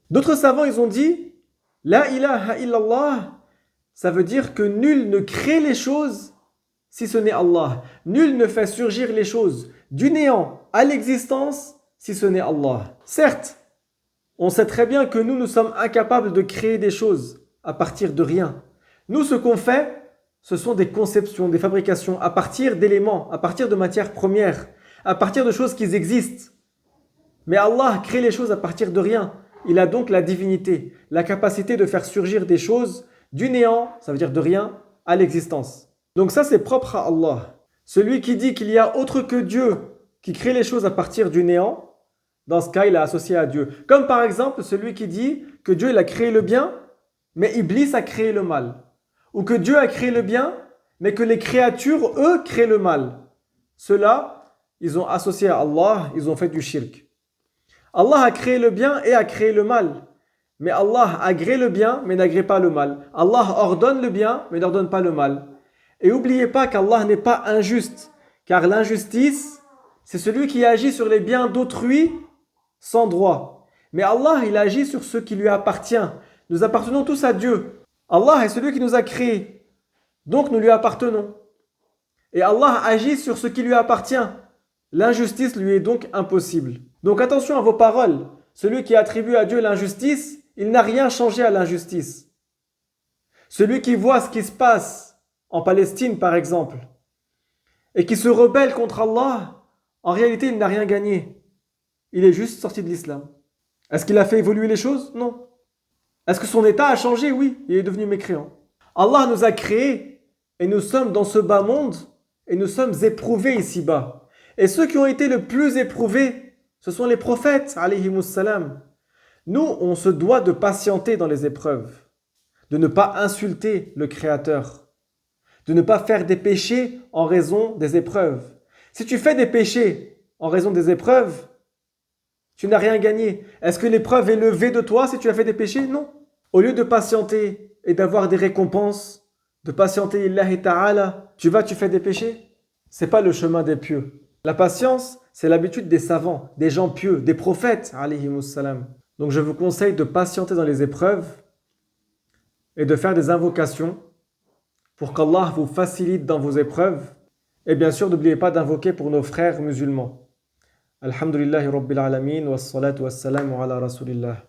D'autres savants, ils ont dit, La ilaha illallah, ça veut dire que nul ne crée les choses si ce n'est Allah. Nul ne fait surgir les choses du néant à l'existence si ce n'est Allah. Certes, on sait très bien que nous sommes incapables de créer des choses à partir de rien. Nous, ce qu'on fait, ce sont des conceptions, des fabrications à partir d'éléments, à partir de matières premières, à partir de choses qui existent. Mais Allah crée les choses à partir de rien. Il a donc la divinité, la capacité de faire surgir des choses du néant, ça veut dire de rien, à l'existence. Donc ça, c'est propre à Allah. Celui qui dit qu'il y a autre que Dieu qui crée les choses à partir du néant, dans ce cas, il a associé à Dieu. Comme par exemple celui qui dit que Dieu il a créé le bien, mais Iblis a créé le mal. Ou que Dieu a créé le bien, mais que les créatures, eux, créent le mal. Ceux-là, ils ont associé à Allah, ils ont fait du shirk. Allah a créé le bien et a créé le mal. Mais Allah agrée le bien, mais n'agrée pas le mal. Allah ordonne le bien, mais n'ordonne pas le mal. Et n'oubliez pas qu'Allah n'est pas injuste, car l'injustice, c'est celui qui agit sur les biens d'autrui sans droit. Mais Allah, il agit sur ce qui lui appartient. Nous appartenons tous à Dieu. Allah est celui qui nous a créés, donc nous lui appartenons. Et Allah agit sur ce qui lui appartient. L'injustice lui est donc impossible. Donc attention à vos paroles. Celui qui attribue à Dieu l'injustice, il n'a rien changé à l'injustice. Celui qui voit ce qui se passe en Palestine, par exemple, et qui se rebelle contre Allah, en réalité, il n'a rien gagné. Il est juste sorti de l'islam. Est-ce qu'il a fait évoluer les choses? Non. Est-ce que son état a changé? Oui, il est devenu mécréant. Allah nous a créés et nous sommes dans ce bas monde et nous sommes éprouvés ici-bas. Et ceux qui ont été le plus éprouvés, ce sont les prophètes, alayhimus salam. Nous, on se doit de patienter dans les épreuves, de ne pas insulter le Créateur, de ne pas faire des péchés en raison des épreuves. Si tu fais des péchés en raison des épreuves, tu n'as rien gagné. Est-ce que l'épreuve est levée de toi si tu as fait des péchés? Non. Au lieu de patienter et d'avoir des récompenses, de patienter illahi ta'ala, tu fais des péchés? C'est pas le chemin des pieux. La patience, c'est l'habitude des savants, des gens pieux, des prophètes, alayhimus salam. Donc je vous conseille de patienter dans les épreuves et de faire des invocations pour qu'Allah vous facilite dans vos épreuves. Et bien sûr, n'oubliez pas d'invoquer pour nos frères musulmans. Alhamdulillahi Rabbil Alamin, wassalatu wassalamu ala Rasulillah.